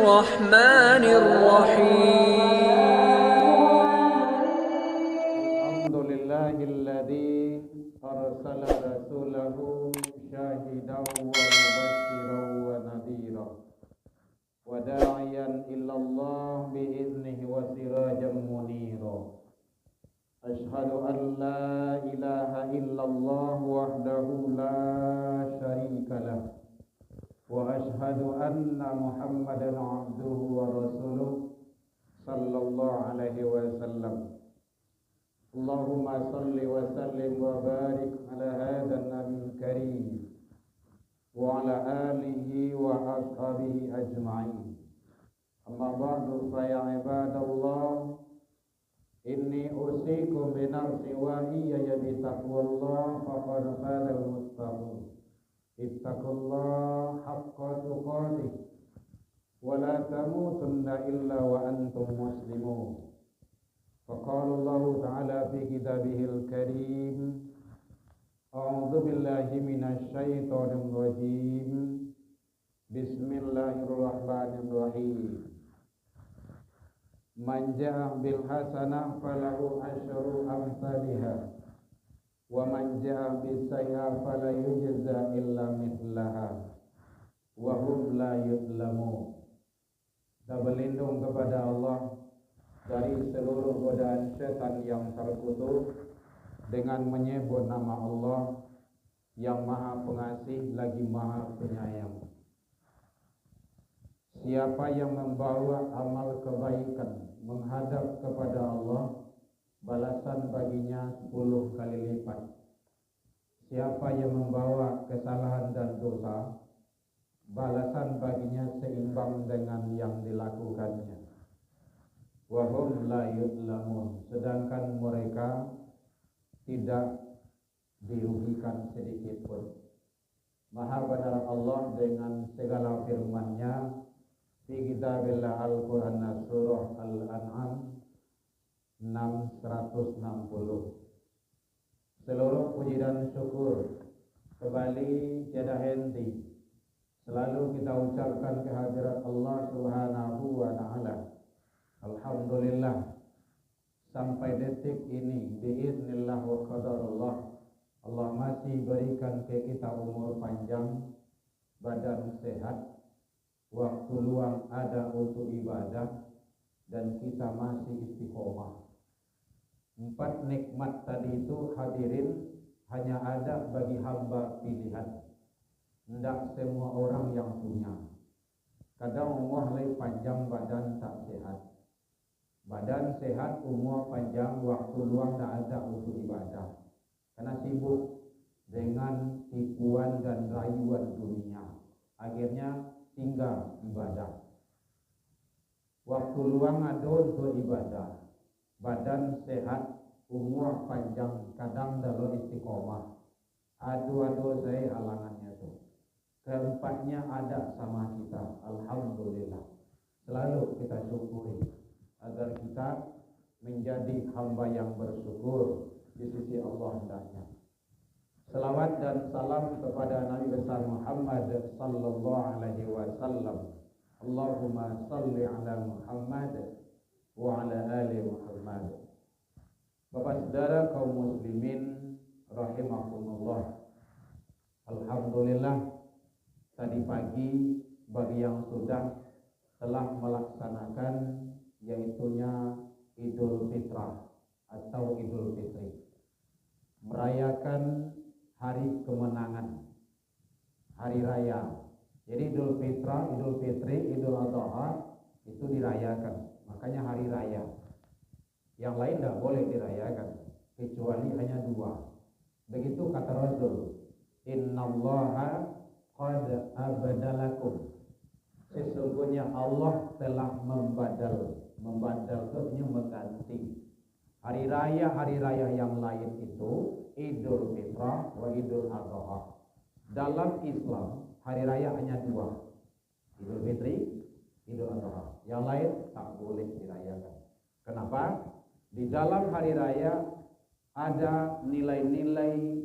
الرحمن الرحيم. الحمد لله الذي أرسل رسوله شاهدا ومبشرا ونذيرا وداعيا إلى الله بإذنه وسراجا منيرا. أشهد أن لا إله إلا الله وحده لا شريك له وأشهد أن محمدا عبده ورسوله صلى الله عليه وسلم. اللهم صل وسلم وبارك على هذا النبي الكريم وعلى آله وأصحابه أجمعين. أما بعد فيا عباد الله إني أوصيكم بنفسي وإياي بتقوى الله فقد فاز المتقون. اتقوا الله حق تقاته ولا تموتن إلا وأنتم مسلمون. فقال الله تعالى في كتابه الكريم أعوذ بالله من الشيطان الرجيم بسم الله الرحمن الرحيم. من جاء بالحسنة فله عشر أمثالها ومن جاء بالسيئة فلا يجزى إلا مثلها وهم لا يظلمون. Kita berlindung kepada Allah dari seluruh godaan setan yang terkutuk dengan menyebut nama Allah yang Maha Pengasih lagi Maha Penyayang. Siapa yang membawa amal kebaikan menghadap kepada Allah, balasan baginya 10 kali lipat. Siapa yang membawa kesalahan dan dosa, balasan baginya seimbang dengan yang dilakukannya. Wahum la yudlamun, sedangkan mereka tidak dirugikan sedikit pun. Maha benar Allah dengan segala firman-Nya di kitabillah Al-Quran surah Al-An'am 660. Seluruh puji dan syukur kembali tiada henti selalu kita ucapkan kehadirat Allah Subhanahu wa Ta'ala. Alhamdulillah sampai detik ini biiznillah wa qadarullah Allah masih berikan ke kita umur panjang, badan sehat, waktu luang ada untuk ibadah, dan kita masih istiqomah. 4 nikmat tadi itu hadirin hanya ada bagi hamba pilihan. Tidak semua orang yang punya. Kadang umur lebih panjang, badan tak sehat. Badan sehat, umur panjang, waktu luang tak ada untuk ibadah. Karena sibuk dengan tipuan dan rayuan dunia. Akhirnya tinggal ibadah. Waktu luang ada untuk ibadah. Badan sehat, umur panjang, kadang dalam istiqomah. Adu-adu saya halangannya tuh. Keempatnya ada sama kita. Alhamdulillah. Selalu kita syukuri agar kita menjadi hamba yang bersyukur di sisi Allah hendaknya. Salawat dan salam kepada Nabi besar Muhammad sallallahu alaihi wasallam. Allahumma salli ala Muhammad wa ala ali Muhammad. Bapak saudara kaum muslimin rahimakumullah. Alhamdulillah tadi pagi bagi yang sudah telah melaksanakan yaitunya Idul Fitrah atau Idul Fitri, merayakan hari kemenangan, hari raya. Jadi Idul Fitrah, Idul Fitri, Idul Adha itu dirayakan, makanya hari raya. Yang lain tidak boleh dirayakan kecuali hanya 2. Begitu kata Rasul, innallaha qad abdalakum, sesungguhnya Allah telah membadal itu mengganti hari raya yang lain itu Idul Fitrah wa Idul Adha. Dalam Islam hari raya hanya 2, Idul Fitri, Idul Adha. Yang lain tak boleh dirayakan. Kenapa? Di dalam hari raya ada nilai-nilai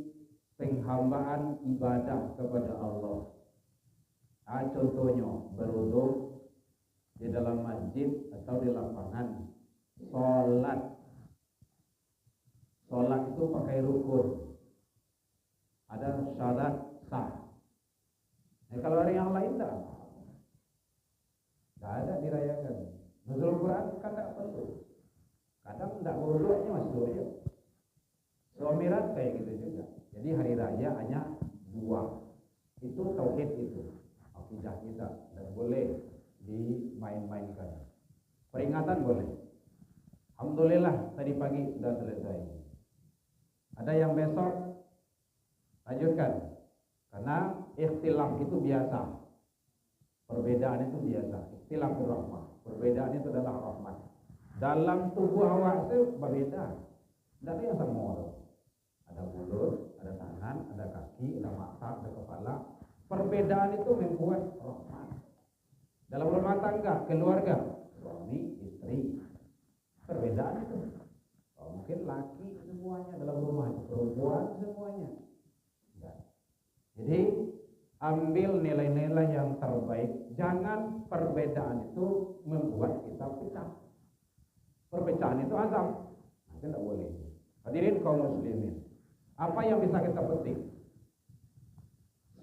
penghambaan ibadah kepada Allah. Contohnya berwudu, dalam masjid atau di lapangan, sholat. Sholat itu pakai rukun. Ada syarat sah. Kalau hari yang lain tidak ada dirayakan. Nuzul Quran kan tidak perlu. Kadang tidak berdoanya masih doa. Suamirat kayak gitu juga. Jadi hari raya hanya dua. Itu tauhid itu. Akidah kita dan boleh dimain-mainkan. Peringatan boleh. Alhamdulillah tadi pagi sudah selesai. Ada yang besok lanjutkan. Karena ikhtilaf itu biasa. Perbedaan itu biasa. Ikhtilaf itu rahmah. Perbedaan itu adalah rahmat. Dalam tubuh awak itu berbeda. Tidak ada yang sama. Ada mulut, ada tangan, ada kaki, ada mata, ada kepala. Perbedaan itu membuat rahmat. Dalam rumah tangga, keluarga, suami, istri, perbedaan itu. Mungkin laki semuanya dalam rumah itu, perempuan semuanya. Enggak. Jadi ambil nilai-nilai yang terbaik. Jangan perbedaan itu membuat kita pecah. Perpecahan itu azab. Itu tidak boleh. Hadirin kaum muslimin, apa yang bisa kita petik?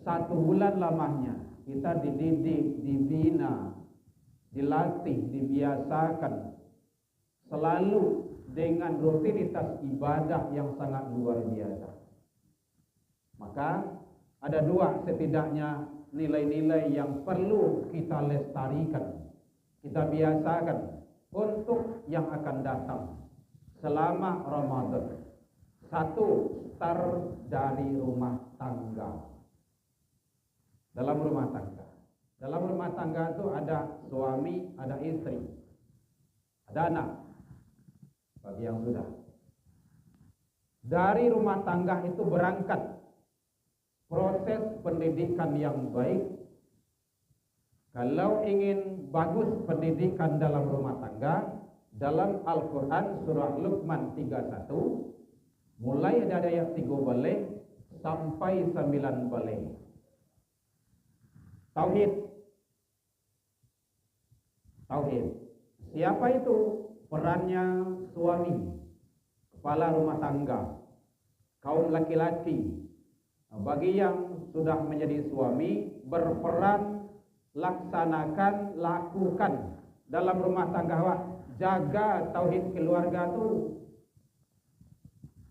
1 bulan lamanya kita dididik, dibina, dilatih, dibiasakan selalu dengan rutinitas ibadah yang sangat luar biasa. Maka ada 2 setidaknya nilai-nilai yang perlu kita lestarikan, kita biasakan untuk yang akan datang selama Ramadan. 1, start dari rumah tangga. Dalam rumah tangga. Dalam rumah tangga itu ada suami, ada istri, ada anak. Bagi yang sudah. Dari rumah tangga itu berangkat proses pendidikan yang baik. Kalau ingin bagus pendidikan dalam rumah tangga, dalam Al-Quran surah Luqman 31, mulai dari ayat 3 balik sampai 9 balik. Tauhid. Tauhid. Siapa itu? Perannya suami, kepala rumah tangga, kaum laki-laki. Bagi yang sudah menjadi suami, berperan, laksanakan, lakukan dalam rumah tangga awak. Jaga tauhid keluarga itu.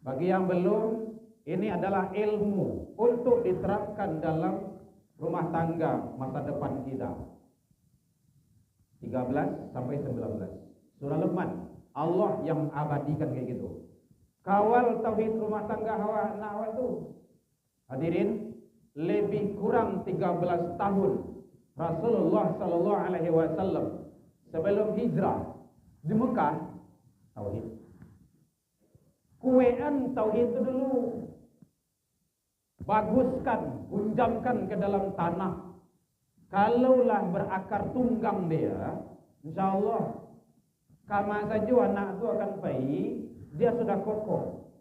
Bagi yang belum, ini adalah ilmu untuk diterapkan dalam rumah tangga masa depan kita. 13 sampai 19. Surah Luqman. Allah yang abadikan kayak gitu. Kawal tauhid rumah tangga awak nak awak tu. Hadirin, lebih kurang 13 tahun Rasulullah sallallahu alaihi wasallam sebelum hijrah di Mekah, tauhid. Kuean tauhid itu dulu. Baguskan, punjamkan ke dalam tanah. Kalaulah berakar tunggang dia, insyaallah kama saja anak itu akan baik, dia sudah kokoh.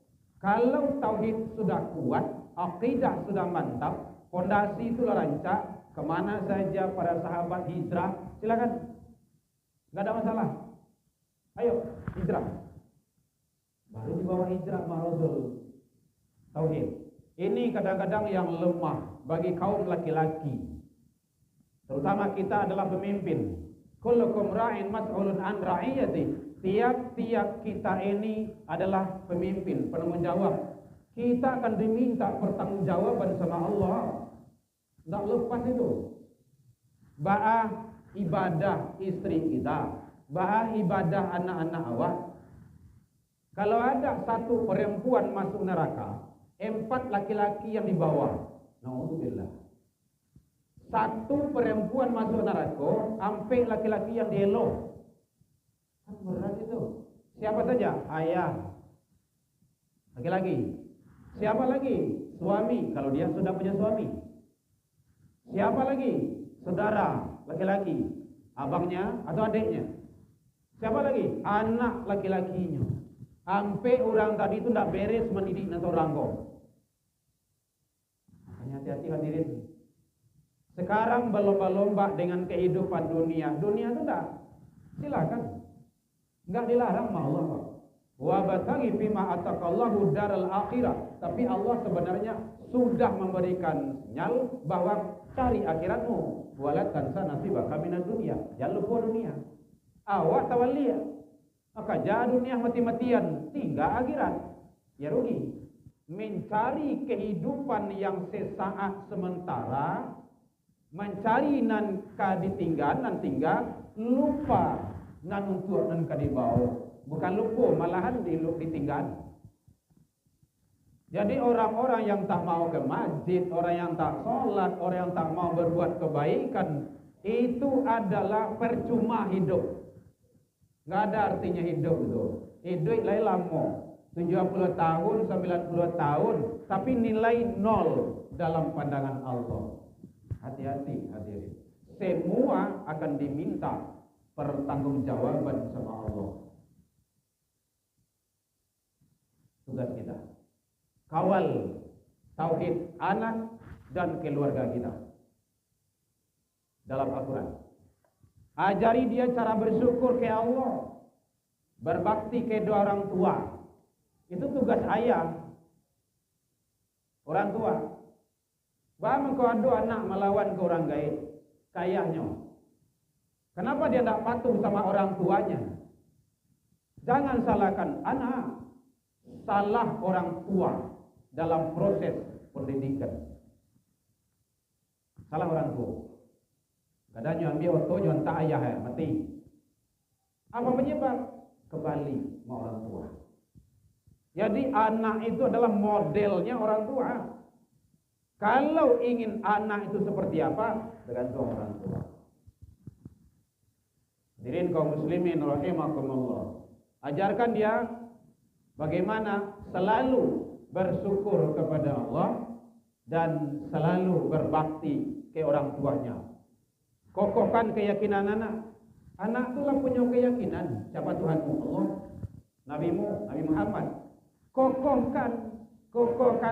Kalau tauhid sudah kuat, akidah sudah mantap, fondasi itu rancak, kemana saja para sahabat hijrah, silakan, nggak ada masalah. Ayo hijrah. Baru dibawa hijrah Rasul. Tauhid. Ini kadang-kadang yang lemah bagi kaum laki-laki. Terutama kita adalah pemimpin. Kullukum ra'in mas'ulun an ra'iyati. Tiap-tiap kita ini adalah pemimpin, penanggung jawab. Kita akan diminta pertanggungjawaban sama Allah. Tidak lepas itu. Ba'ah ibadah istri kita, ba'ah ibadah anak-anak awak. Kalau ada 1 perempuan masuk neraka, 4 laki-laki yang di bawah. Na'udzubillah. 1 perempuan masuk neraka, 4 laki-laki yang dielok. Kan berat itu. Siapa saja? Ayah. Laki-laki. Siapa lagi? Suami, kalau dia sudah punya suami. Siapa lagi? Saudara, laki-laki. Abangnya atau adiknya. Siapa lagi? Anak laki-lakinya. Sampai orang tadi itu tidak beres mendidik seorang kok. Makanya hati-hati hadirin. Sekarang berlomba-lomba dengan kehidupan dunia. Dunia itu silakan. Enggak dilarang sama Allah kok. Wa bataghi fima ataqallahu daral akhirah. Tapi Allah sebenarnya sudah memberikan sinyal bahwa cari akhiratmu. Wala tansa nasibaka minad dunya. Jangan lupa dunia. Awak tawalliya. Maka jangan dunia mati-matian, tinggal akhirat. Ya rugi. Mencari kehidupan yang sesaat sementara, mencari nan ditinggal, nan tinggal, lupa nan untuk nan kadibau. Bukan lupa, malahan ditinggal. Jadi orang-orang yang tak mau ke masjid, orang yang tak sholat, orang yang tak mau berbuat kebaikan, itu adalah percuma hidup. Nggak ada artinya hidup itu. Hidup lain lama, 70 tahun, 90 tahun, tapi nilai nol dalam pandangan Allah. Hati-hati hadirin. Semua akan diminta pertanggungjawaban sama Allah. Tugas kita kawal tauhid anak dan keluarga kita dalam Al-Quran. Ajari dia cara bersyukur ke Allah, berbakti ke dua orang tua. Itu tugas ayah, orang tua. Bahkan kau ada anak melawan ke orang gaib, kayahnya. Kenapa dia tidak patuh sama orang tuanya? Jangan salahkan anak, salah orang tua dalam proses pendidikan. Salah orang tua. Kadang ambil oto jangan tak ayah mati. Apa penyebab? Kembali sama orang tua. Jadi anak itu adalah modelnya orang tua. Kalau ingin anak itu seperti apa, tergantung orang tua. Hadirin kaum muslimin rahimakumullah. Ajarkan dia bagaimana selalu bersyukur kepada Allah dan selalu berbakti ke orang tuanya. Kokohkan keyakinan anak. Anak itulah punya keyakinan. Siapa Tuhanmu? Allah. Nabimu, Nabi Muhammad. Kokohkan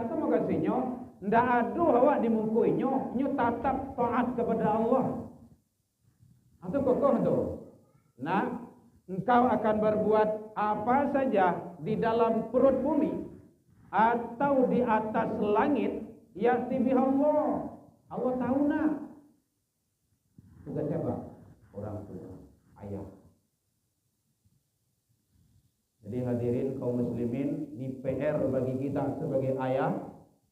itu makasihnya. Ndak ada awak dimungkuinya. Nyo tatap taat kepada Allah. Itu kokoh tu. Nah, engkau akan berbuat apa saja di dalam perut bumi atau di atas langit, ya'ti bihi Allah. Allah tahu nak. Tugas siapa? Orang tua, ayah. Jadi hadirin kaum muslimin, ini PR bagi kita sebagai ayah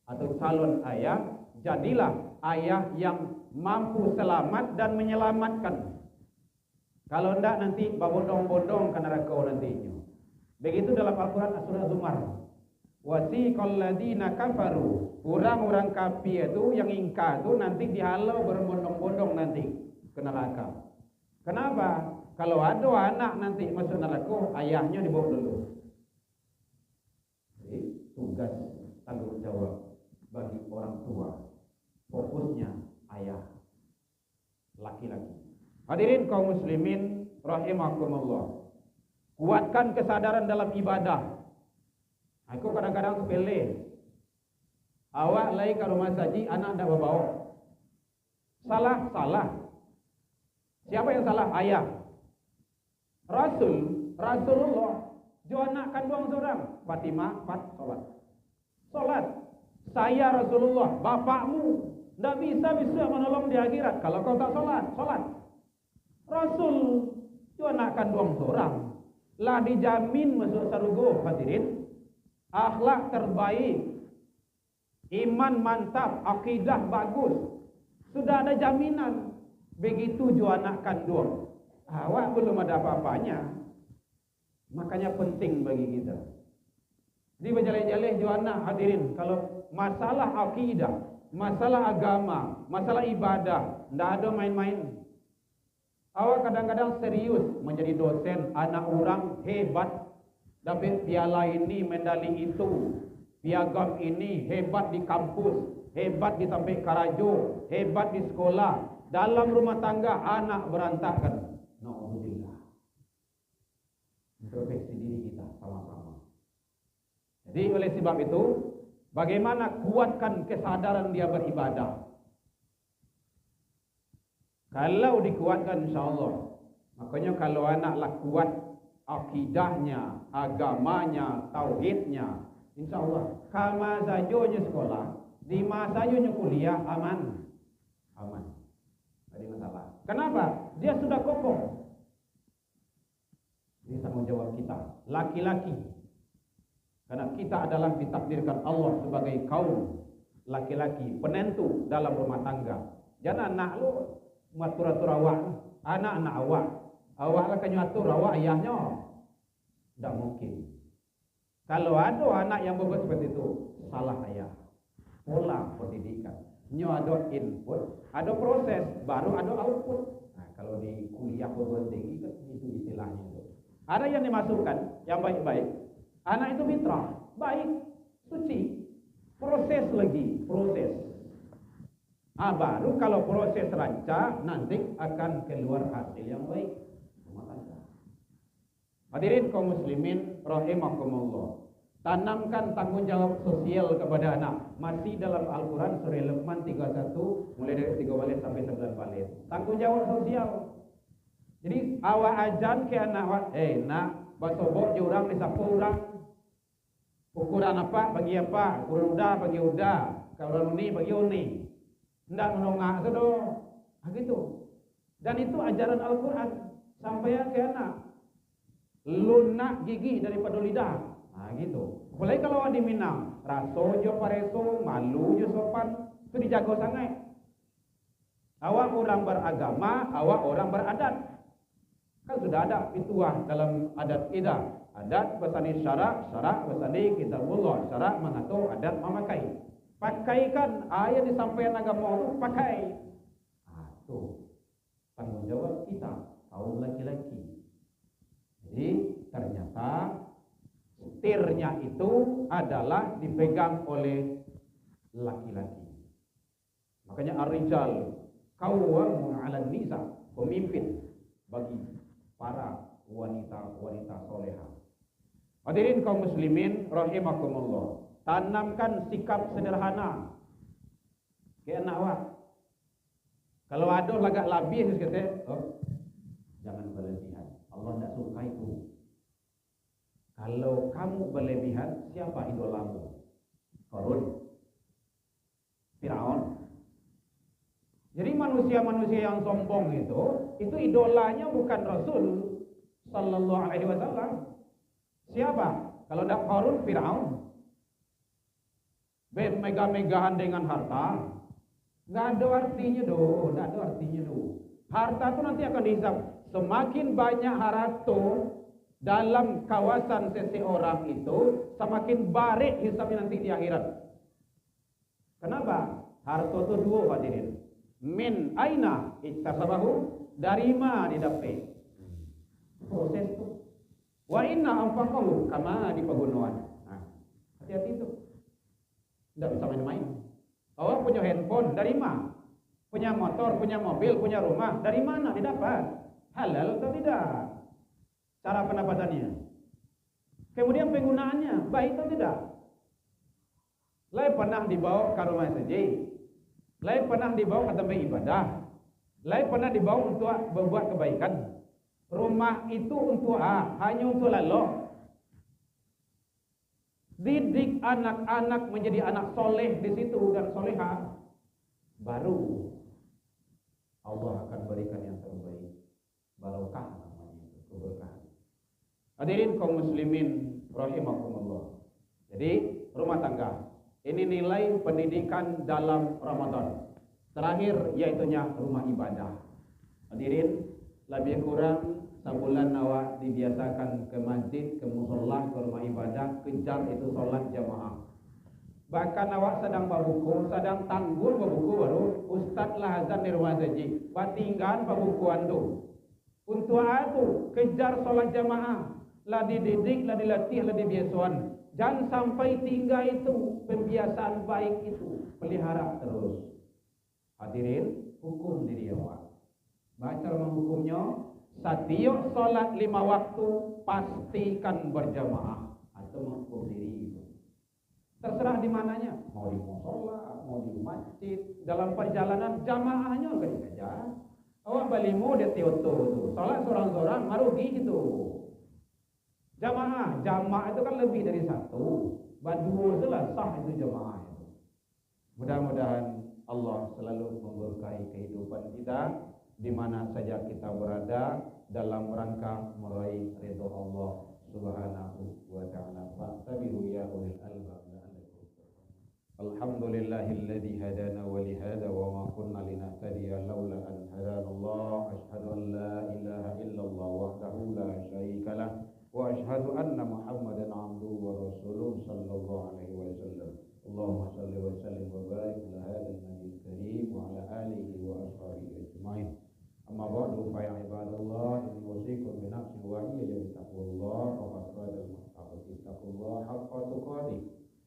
atau calon ayah, jadilah ayah yang mampu selamat dan menyelamatkan. Kalau tidak nanti babondong-bondong ke neraka nantinya. Begitu dalam Al-Quran surah Zumar. Wasiqal ladzina kafaru, orang-orang kafir itu yang ingkar itu nanti dihalau berbondong-bondong nanti ke neraka. Kenapa? Kalau ada anak nanti masuk neraka, ayahnya dibawa dulu. Jadi tugas tanggung jawab bagi orang tua, fokusnya ayah, laki-laki. Hadirin kaum muslimin rahimakumullah. Kuatkan kesadaran dalam ibadah. Aku kadang-kadang sepele. Awak lagi ke rumah saji, anak tidak bawa. Salah. Siapa yang salah? Ayah. Rasulullah. Jo anak kandung seorang. Fatimah, Solat. Saya Rasulullah, bapakmu tidak bisa menolong di akhirat kalau kau tak solat. Rasul, jo anak kandung seorang. Lah dijamin masuk surga, hadirin. Akhlak terbaik, iman mantap, akidah bagus, sudah ada jaminan. Begitu juga anak kandung, awak belum ada apa-apanya. Makanya penting bagi kita. Jadi berjalih-jalih juga anak, hadirin. Kalau masalah akidah, masalah agama, masalah ibadah, tidak ada main-main. Awak kadang-kadang serius menjadi dosen, anak orang hebat. Dapat piala ini, medali itu, piagam ini, hebat di kampus, hebat di sampai karajo, hebat di sekolah, dalam rumah tangga anak berantakan. Na'udzubillah. Introspeksi diri kita sama-sama. Jadi oleh sebab itu, bagaimana kuatkan kesadaran dia beribadah. Kalau dikuatkan insya Allah, Makanya kalau anak lah kuat akidahnya, agamanya, tauhidnya, insya Allah kama sajonya sekolah, di masa sajonya kuliah aman. Aman. Tadi masalah. Kenapa? Dia sudah kokoh. Ini tanggung jawab kita, laki-laki. Karena kita adalah ditakdirkan Allah sebagai kaum laki-laki penentu dalam rumah tangga. Jangan anak lu ngatur-atur awak, anak-anak awak lah kan ngatur awak ayahnya. Tidak mungkin. Kalau ada anak yang berbuat seperti itu, salah ayah. Pola pendidikan. Nyo ada input, ada proses, baru ada output. Nah, kalau di kuliah perguruan tinggi kan itu istilahnya itu. Ada yang dimasukkan yang baik-baik. Anak itu fitrah, baik, suci. Proses lagi, proses. Baru kalau proses rancang nanti akan keluar hasil yang baik. Hadirin kaum muslimin rahimakumullah. Tanamkan tanggung jawab sosial kepada anak. Masih dalam Al-Quran surah Luqman 31 mulai dari 3 balet sampai 9 balet. Tanggung jawab sosial. Jadi awak ajan ke anak, nak basobok jurang disapu orang. Ukuran apa bagi apa? Ukuran udah bagi udah. Kalau uni bagi uni. Tidak menongak itu. Gitu. Dan itu ajaran Al-Quran sampai ke anak. Lunak gigi daripada lidah. Gitu. Apalagi kalau di Minang, raso jo pareso, malu jo sopan, itu dijago sangat. Awak orang beragama, awak orang beradat. Kan sudah ada pituah dalam adat kita. Adat besani syarak besani kitabullah. Syarak mengatur, adat memakai. Pakaikan ayat disampaikan agama itu pakai. Tuh tanggung jawab kita kaum laki-laki. Jadi ternyata setirnya itu adalah dipegang oleh laki-laki. Makanya ar-rijal qawwamun 'alan nisa, pemimpin bagi para wanita-wanita solehah. Hadirin kaum muslimin rahimakumullah. Tanamkan sikap sederhana ke anak awak. Kalau ada lagak labih kata, jangan berlebihan. Allah tidak suka itu. Kalau kamu berlebihan, siapa idolamu? Qarun, Firaun. Jadi manusia-manusia yang sombong itu idolanya bukan Rasul sallallahu alaihi wasallam. Siapa? Kalau tidak Qarun, Firaun. Megah-megahan dengan harta, nggak ada artinya nggak ada artinya Harta itu nanti akan dihisap. Semakin banyak harta dalam kawasan seseorang itu, semakin barik hisapnya nanti di akhirat. Kenapa? Harta itu dua hadirin. Min aina iktasabahu, dari mana didapat? Proses itu. Wa inna anfaqahu, kama di pegunungan. Hati-hati itu. Tidak bisa main-main. Awak punya handphone, dari mana? Punya motor, punya mobil, punya rumah, dari mana didapat? Halal atau tidak? Cara pendapatannya. Kemudian penggunaannya, baik atau tidak? Lai pernah dibawa ke rumah saja. Lai pernah dibawa ke tempat ibadah. Lai pernah dibawa untuk berbuat kebaikan. Rumah itu untuk hanya untuk lalu. Didik anak-anak menjadi anak soleh di situ dan solehah, baru Allah akan berikan yang terbaik. Barokah namanya itu, keberkahan. Hadirin kaum muslimin rahimakumullah. Jadi rumah tangga ini nilai pendidikan dalam Ramadan. Terakhir yaitunya rumah ibadah. Hadirin, lebih kurang sebulan awak dibiasakan ke masjid, ke musola, ke rumah ibadah, kejar itu sholat jamaah. Bahkan awak sedang berbuku, sedang tanggul berbuku baru ustaz lah azan di rumah saji. Batinggan berbukuan tu. Untuk itu kejar sholat jamaah, lah dididik, lah dilatih, lah dibiasuan. Jangan sampai tinggal itu pembiasaan baik itu, pelihara terus. Hadirin, hukum diri awak. Baca menghukumnya. Setiap solat 5 waktu pastikan berjamaah atau menghukum diri itu. Terserah di mananya, mau di musola, mau di masjid, dalam perjalanan jamaahnya kan dikejar. Awak balimu dia tioto tu, solat seorang gitu. Jamaah, jamak itu kan lebih dari satu. Dua itulah sah itu jamaah itu. Mudah-mudahan Allah selalu memberkahi kehidupan kita di mana saja kita berada dalam rangka meraih ridho Allah Subhanahu wa ta'ala. Fa'tabiru ya ulil albab la'allakum turhamun. Alhamdulillahilladzi hadana wa li hadza wa ma kunna linahtadiya laula an hadana Allah. Asyhadu an la ilaha illallah wahdahu la syarika lah wa asyhadu anna Muhammadan abduhu wa rasuluhu sallallahu alaihi wasallam. Allahumma shalli wa sallim wa barik ala hadzal nabiyil karim wa ala alihi wa ashabihi ajmain. Amma ba'du fa ya ibadallah inni usikum bi nafsi wa iyyakum bittaqwallah wa qadral muttaqin taqullah haqqa tuqatih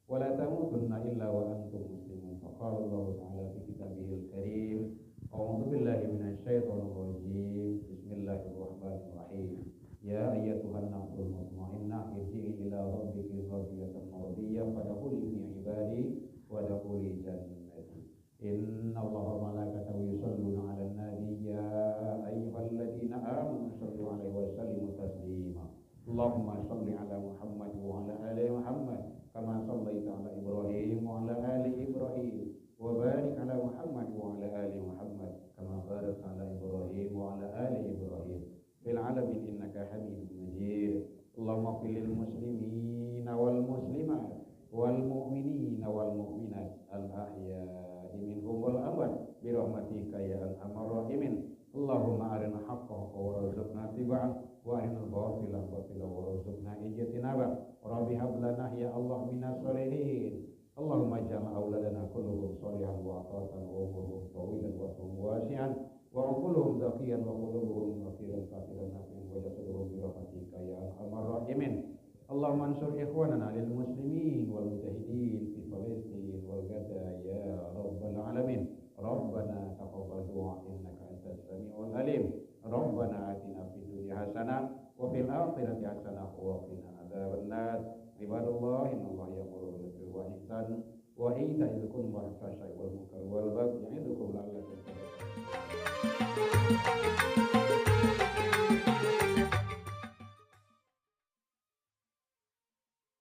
wa la tamutunna illa wa antum muslimun. Fa qala Allah ta'ala fi kitabihil karim a'udzu billahi minasy syaithanir rajim. Bismillahirrahmanirrahim. Ya ayyatuhan nafsul mutmainnah irji'i ila rabbiki radiyatan mardiyah fadkhuli fi ibadi wa dkhuli jannati. Inna Allaha wa malaikatahu yusholluna 'alan nabi ya ayyuhalladzina amanu shallu 'alaihi wa sallimu taslima. Allahumma shalli 'ala Muhammad wa 'ala ali Muhammad kama shallaita 'ala Ibrahim wa 'ala ali Ibrahim wa barik 'ala Muhammad wa 'ala ali Muhammad kama barakta 'ala Ibrahim wa 'ala ali Ibrahim fil 'alamin innaka Hamidum Majid. Allahumma fil muslimina wal muslimat wal mu'minina wal mu'minat al ahya'i minhum wal amwat bi rahmatika ya arhamar rahimin. Allahumma arina haqqa warzuqna tiba'ah wa arina al-batila batila warzuqna ijtinabah. Rabbi hab lana ya Allah minas solihin. Allahumma ij'al auladana kulluhum sholihan wa atatan wa umruhum tawilan wa wasi'an wa quluhum zakiyan wa quluhum zakiran kafiran nafi'an wa jasaduhum bi rahmatika ya arhamar rahimin. Allahumma ansur ikhwanana lil muslimin wal mujahidin fi Palestin wal Gaza ya rabbal alamin. Rabbana taqabbal du'a innaka antas samiul alim. Rabbana atina fid dunya hasanah wa fil akhirati hasanah wa qina adzabannar. Ibadallah innallaha ya'muru bil birri wal ihsan wa ita'i dzil qurba wal fahsya'i wal munkari wal baghi ya'idukum la'allakum tadhakkarun.